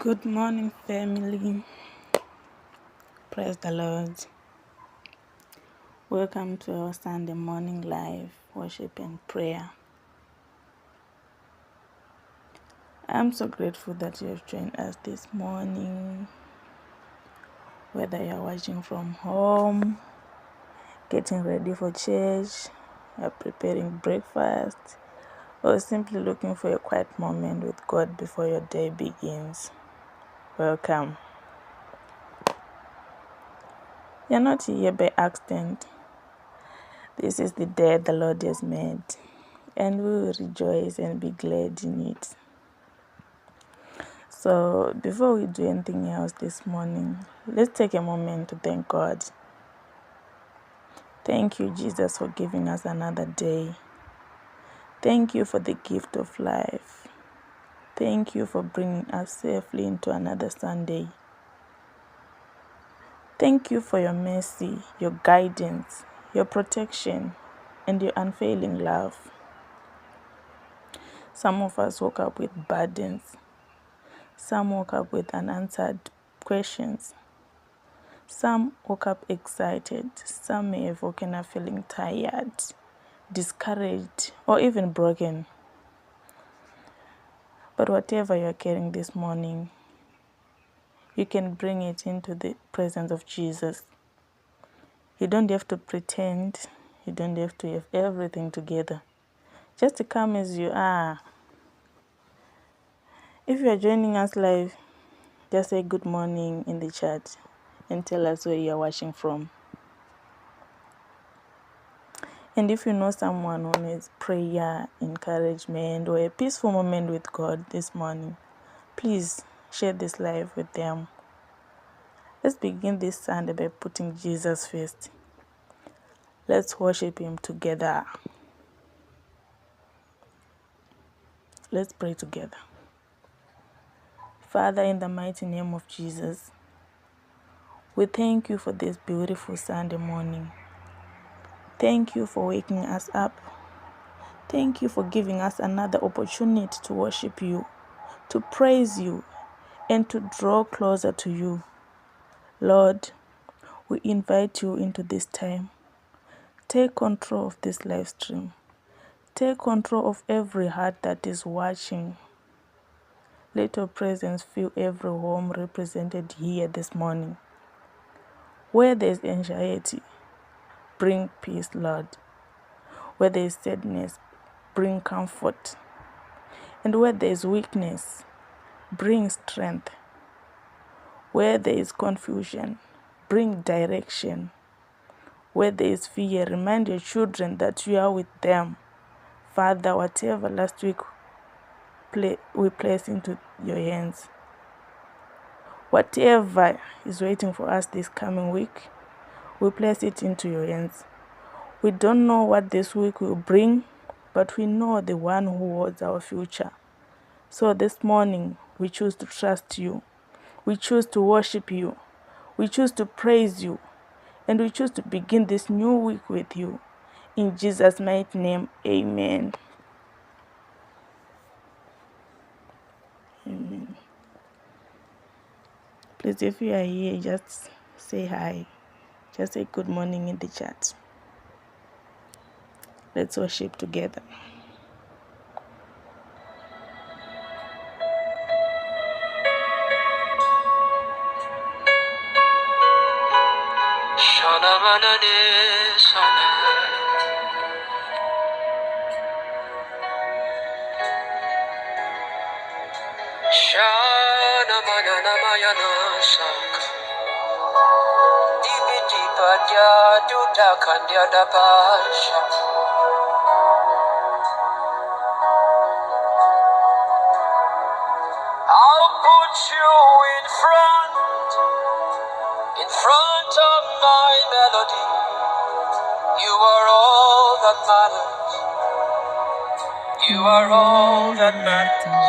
Good morning, family. Praise the Lord. Welcome to our Sunday morning live worship and prayer. I'm so grateful that you have joined us this morning. Whether you're watching from home, getting ready for church, you're preparing breakfast, or simply looking for a quiet moment with God before your day begins, welcome. You're not here by accident. This is the day the Lord has made, and we will rejoice and be glad in it. So before we do anything else this morning, let's take a moment to thank God. Thank you, Jesus, for giving us another day. Thank you for the gift of life. Thank you for bringing us safely into another Sunday. Thank you for your mercy, your guidance, your protection, and your unfailing love. Some of us woke up with burdens. Some woke up with unanswered questions. Some woke up excited. Some may have woken up feeling tired, discouraged, or even broken. But whatever you're carrying this morning, you can bring it into the presence of Jesus. You don't have to pretend. You don't have to have everything together. Just to come as you are. If you are joining us live, just say good morning in the chat and tell us where you are watching from. And if you know someone who needs prayer, encouragement, or a peaceful moment with God this morning, please share this live with them. Let's begin this Sunday by putting Jesus first. Let's worship Him together. Let's pray together. Father, in the mighty name of Jesus, we thank you for this beautiful Sunday morning. Thank you for waking us up. Thank you for giving us another opportunity to worship you, to praise you, and to draw closer to you. Lord, we invite you into this time. Take control of this live stream. Take control of every heart that is watching. Let your presence fill every home represented here this morning. Where there is anxiety, bring peace, Lord. Where there is sadness, bring comfort. And where there is weakness, bring strength. Where there is confusion, bring direction. Where there is fear, remind your children that you are with them. Father, whatever last week we place into your hands, whatever is waiting for us this coming week, we place it into your hands. We don't know what this week will bring, but we know the one who holds our future. So this morning, we choose to trust you. We choose to worship you. We choose to praise you. And we choose to begin this new week with you. In Jesus' mighty name, amen. Amen. Please, if you are here, just say hi. Just say good morning in the chat. Let's worship together. Shana manane sana. Shana manana mayana saka. Dibidi badia duda kandia da basha. I'll put you in front of my melody. You are all that matters. You are all that matters.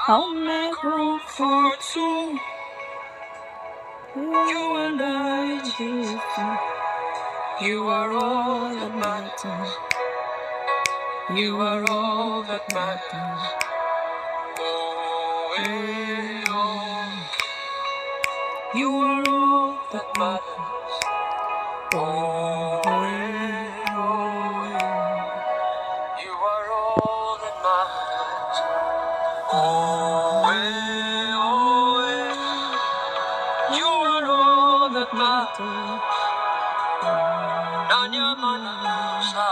I'll make room for two. You and I, Jesus. You are all that matters. You are all that matters. Oh, You are all that matters. Oh, you are all that matters. Oh, you are all that matters. Nanya Manasa.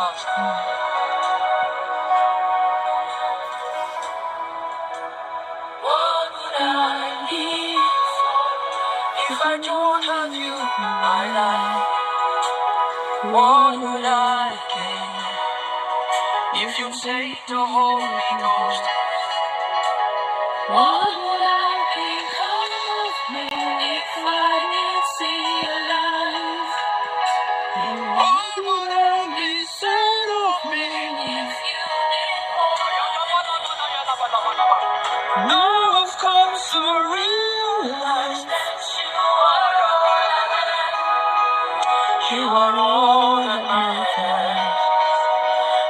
What would I live if I don't have you in my life? What would I gain if you take the Holy Ghost? What would I become of me if I didn't see your life? What would I be said of me if you didn't? Now I've come to realize that you are all that matters.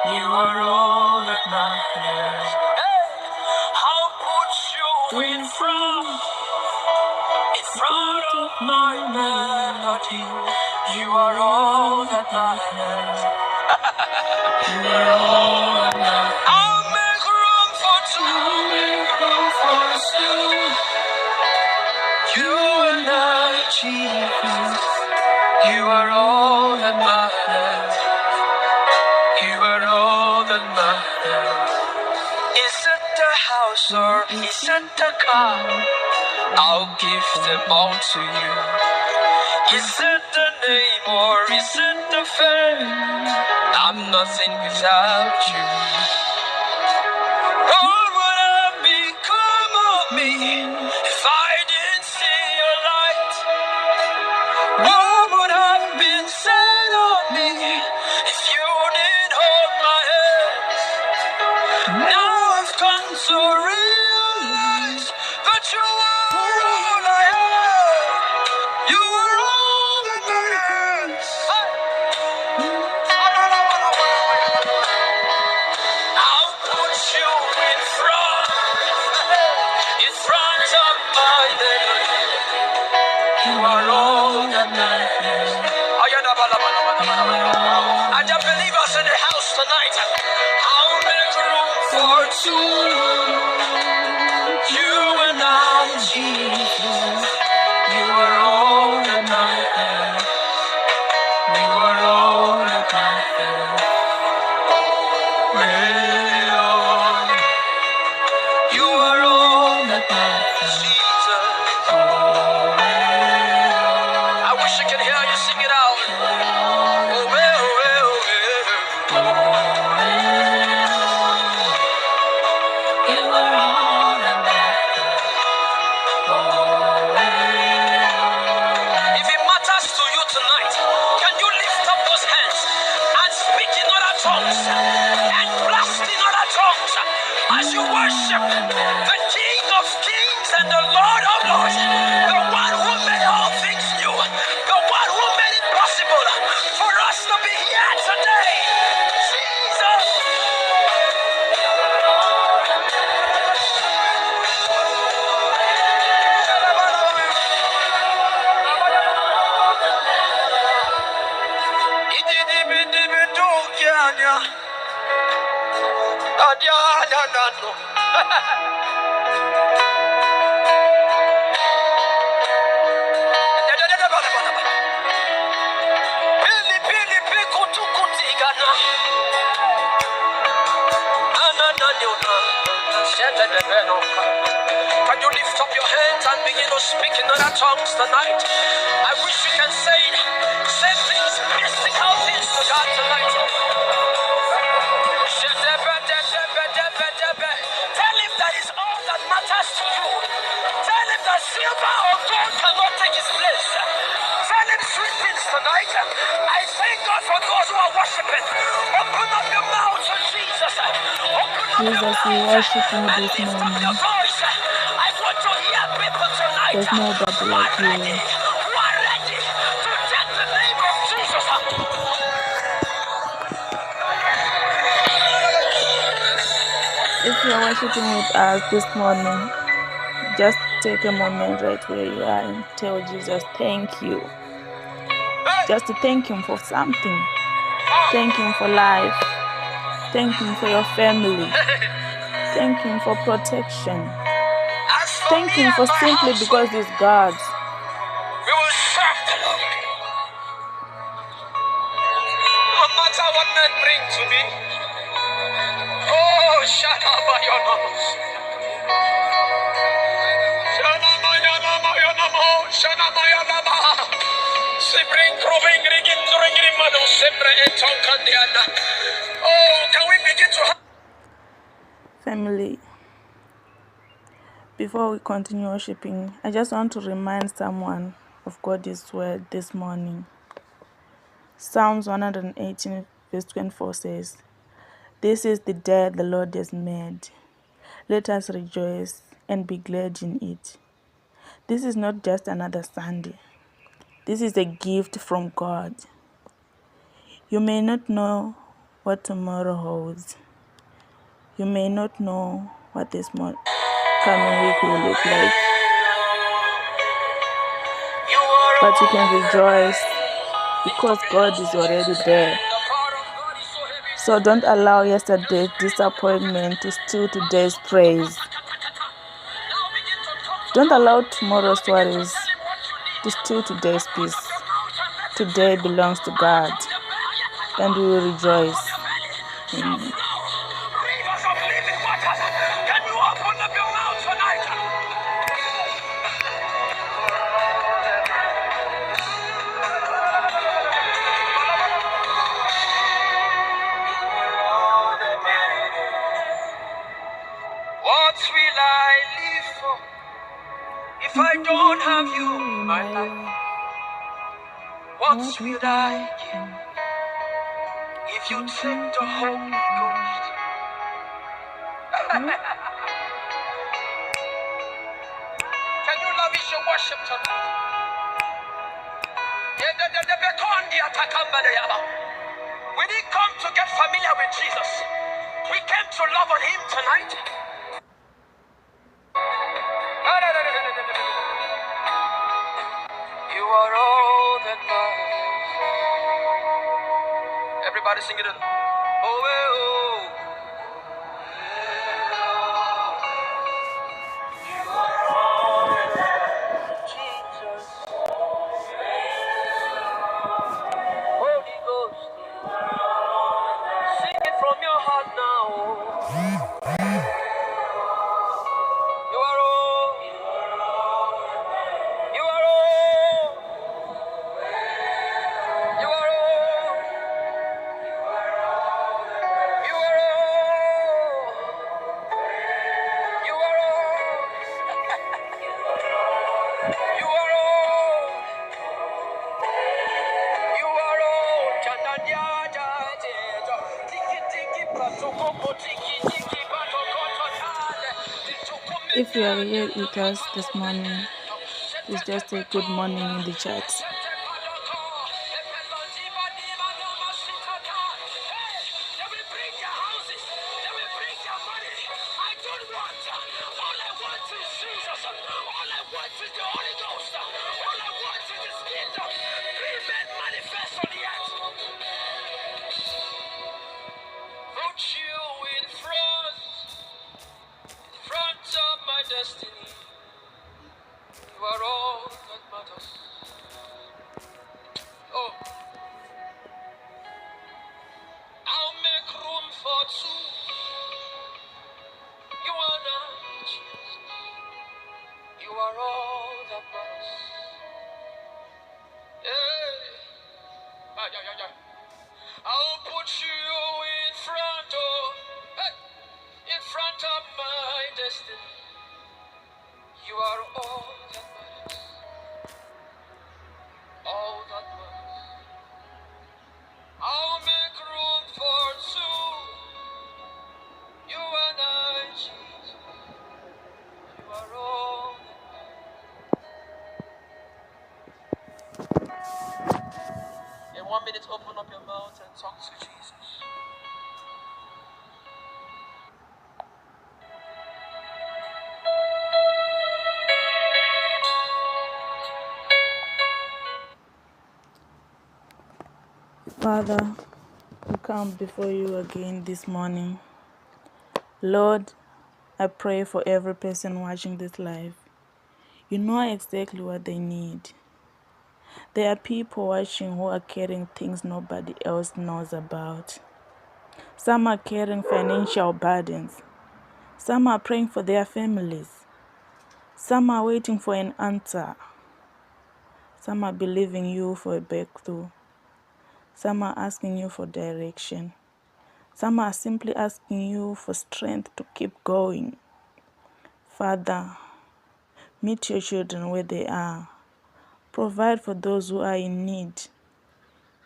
You are all that matters. Hey, I'll put you in front of my melody. You are all that matters. You are all that matters. I'll make room for two. I'll make room for two. You and I, Jesus. You are all that matters. You are all that matters. Is it the house or is it the car? I'll give them all to you. Is it the name or is it the fame? I'm nothing without you. What would have become of me if I didn't see your light? What would have been said of me if you didn't hold my hand? Now I've come to realize that you are all I have. You are all that matters. I'll put you in front of my melody. You are all that matters. I just believe us in the house tonight. I'll make room for two. You and I, Jesus. You are all that matters. You are all that matters. You are all that matters, Jesus. I wish I could hear you sing it out. You are all that matters. If it matters to you tonight, can you lift up those hands and speak in other tongues and blast in other tongues as you worship the King of Kings and the Lord of Lords, the one who made all things new, the one who made it possible for us to be here today. Jesus. Can you lift up your hands and begin to speak in other tongues tonight? I wish you can say it. Say things, mystical things to God tonight. Tell him that is all that matters to you. Tell him that silver or gold cannot take his place. Tell him sweet things tonight. I thank God for those who are worshiping. Open up your mouth to Jesus. Open up your mouth we worship you and this lift up your morning. voice. I want to hear people tonight There's nobody who like are ready, you. who are ready to take the name of Jesus. If you're worshiping with us this morning, just take a moment right where you are and tell Jesus thank you. Just to thank him for something. Thank him for life. Thank him for your family. Thank him for protection. Thank him for simply because he's God. We will serve the Lord. No matter what men bring to me. Oh, shut up, your nose. Oh, can we begin to have family? Before we continue worshiping, I just want to remind someone of God's word this morning. Psalms 118 verse 24 says, "This is the day the Lord has made. Let us rejoice and be glad in it." This is not just another Sunday. This is a gift from God. You may not know what tomorrow holds. You may not know what this coming week will look like. But you can rejoice because God is already there. So don't allow yesterday's disappointment to steal today's praise. Don't allow tomorrow's worries to steal today's peace. Today belongs to God, and we will rejoice. Amen. What will I live for if I don't have you in my life? What will I give if you take the Holy Ghost? Can you lavish your worship tonight? We didn't come to get familiar with Jesus. We came to love on him tonight. You are all that matters. Everybody sing it. Oh, oh. You are all that matters. Jesus. Holy Ghost. Sing it from your heart now. You are all. You are all. You are all. You are all. You are all. You are all. You are all. Chananya jajejo. Tiki tiki patoko tiki tiki patoko totale. If you are here with us this morning, please just say good morning in the chat. Put you in front of my destiny. You are all that matters. Oh, I'll make room for two. You are not Jesus. You are all that matters. Yeah. I'll put you in front of, hey, in front of my destiny. You are all that matters. All that matters. I'll make room for two. You and I, Jesus. You are all that matters. In 1 minute, open up your mouth and talk to Jesus. Father, we come before you again this morning. Lord, I pray for every person watching this live. You know exactly what they need. There are people watching who are carrying things nobody else knows about. Some are carrying financial burdens. Some are praying for their families. Some are waiting for an answer. Some are believing you for a breakthrough. Some are asking you for direction. Some are simply asking you for strength to keep going. Father, meet your children where they are. Provide for those who are in need.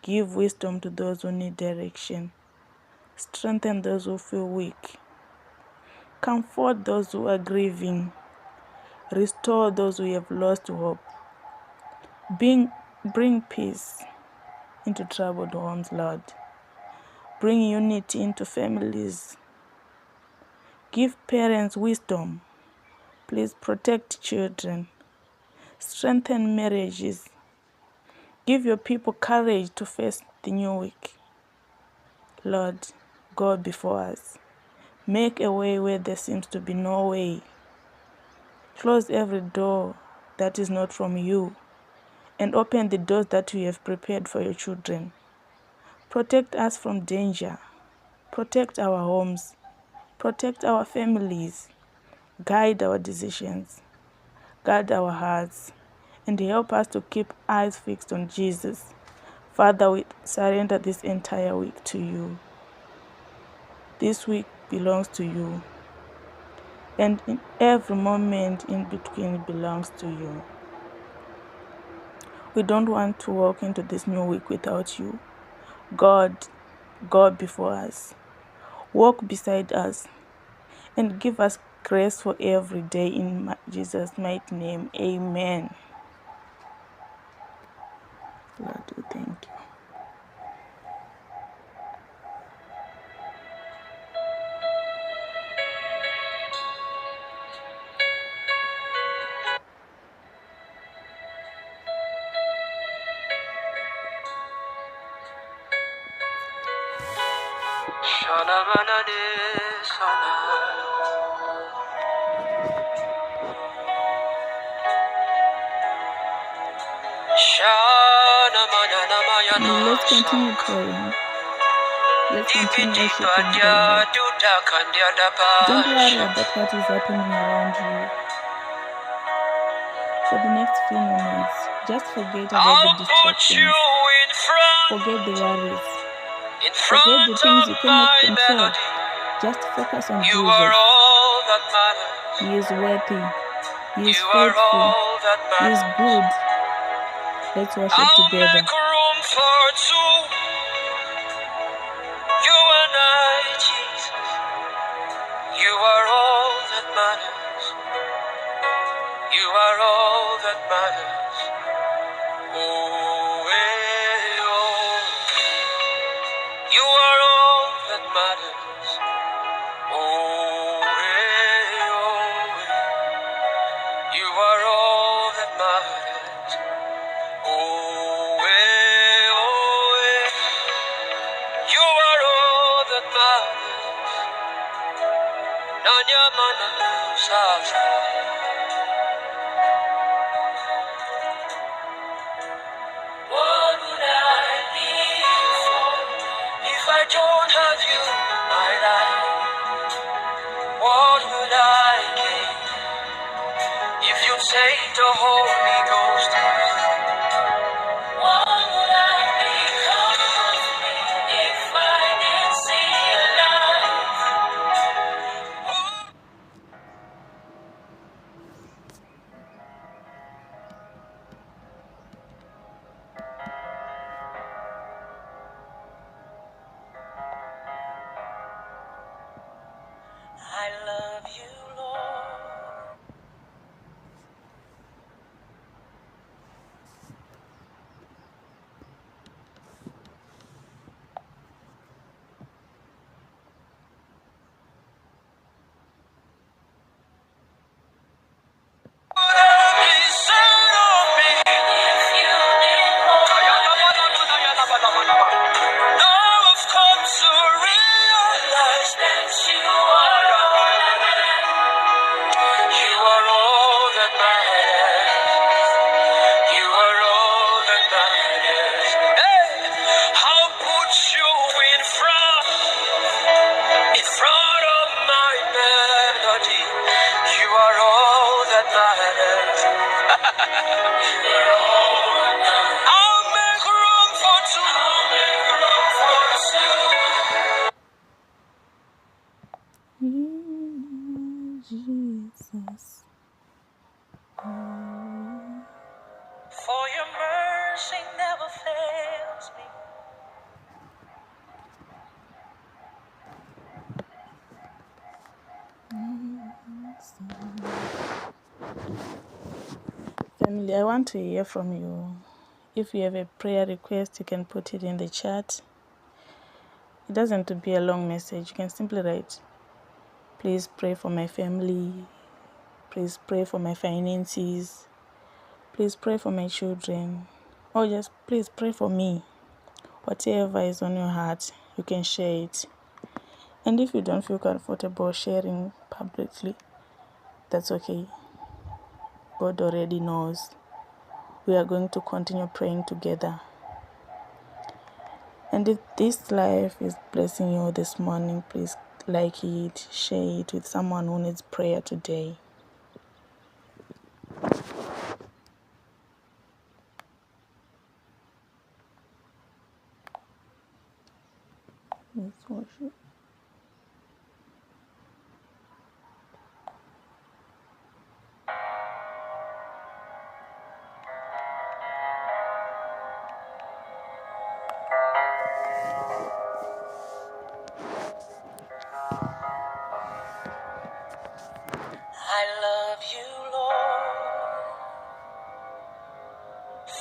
Give wisdom to those who need direction. Strengthen those who feel weak. Comfort those who are grieving. Restore those who have lost hope. Bring peace into troubled homes, Lord. Bring unity into families. Give parents wisdom. Please protect children. Strengthen marriages. Give your people courage to face the new week. Lord, go before us. Make a way where there seems to be no way. Close every door that is not from you, and open the doors that you have prepared for your children. Protect us from danger. Protect our homes. Protect our families. Guide our decisions. Guard our hearts. And help us to keep eyes fixed on Jesus. Father, we surrender this entire week to you. This week belongs to you. And in every moment in between it belongs to you. We don't want to walk into this new week without you. God, go before us. Walk beside us. And give us grace for every day in Jesus' mighty name. Amen. Lord, we thank you. Let's continue praying. Let's continue worshiping the Lord. Don't worry about what is happening around you. For the next few moments, just forget about the distractions. Forget the worries. Forget the things you cannot control. Just focus on Jesus. He is worthy. He is faithful. He is good. Let's worship together. You and I, Jesus. You are all that matters. You are all that matters. Oh, oh. You are all that matters. Oh, oh. You are all that matters. Oh, oh. You are all that matters. Nanyamana Sasa. What would I live for if I don't have you, my life? What would I gain if you take the Holy Ghost? What would I become of me if I didn't see a life? I love you, Lord. mercy never fails me. Family, I want to hear from you. If you have a prayer request, you can put it in the chat. It doesn't have to be a long message. You can simply write, please pray for my family. Please pray for my finances. Please pray for my children. Or just please pray for me. Whatever is on your heart, you can share it. And if you don't feel comfortable sharing publicly, that's okay. God already knows. We are going to continue praying together. And if this life is blessing you this morning, please like it, share it with someone who needs prayer today. Let's worship. I love you, Lord,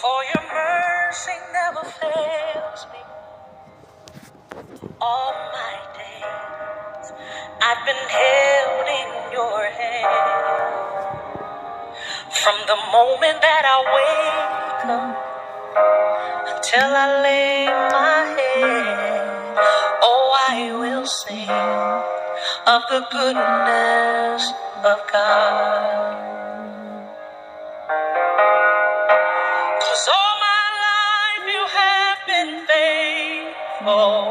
for your mercy never fails me. All my days I've been held in your hand. From the moment that I wake up till I lay my head, oh, I will sing of the goodness of God. 'Cause all my life you have been faithful.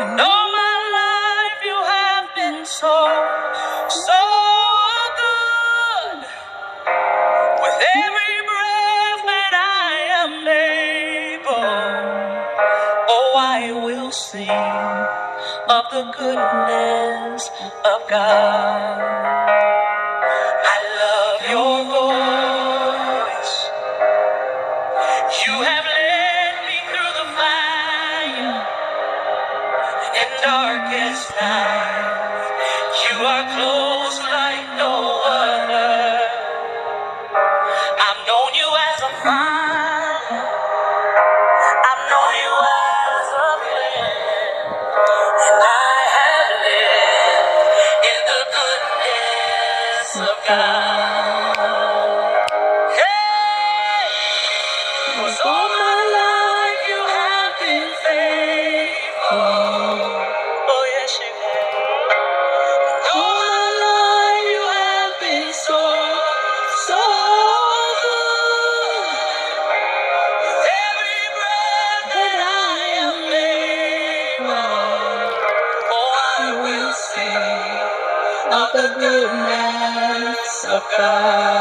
And all my life you have been so, so good. With every breath that I am able, oh, I will sing of the goodness of God. I love your voice. You have led me through the fire in darkest night. You are close like no other. I've known you as a father. I've known you as a friend. And I have lived in the goodness of God. Hey! 'Cause all my life you have been faithful. Oh, yes, you have. All my life you have been so, so good. Every breath that I am able, oh, I will sing of the goodness of God.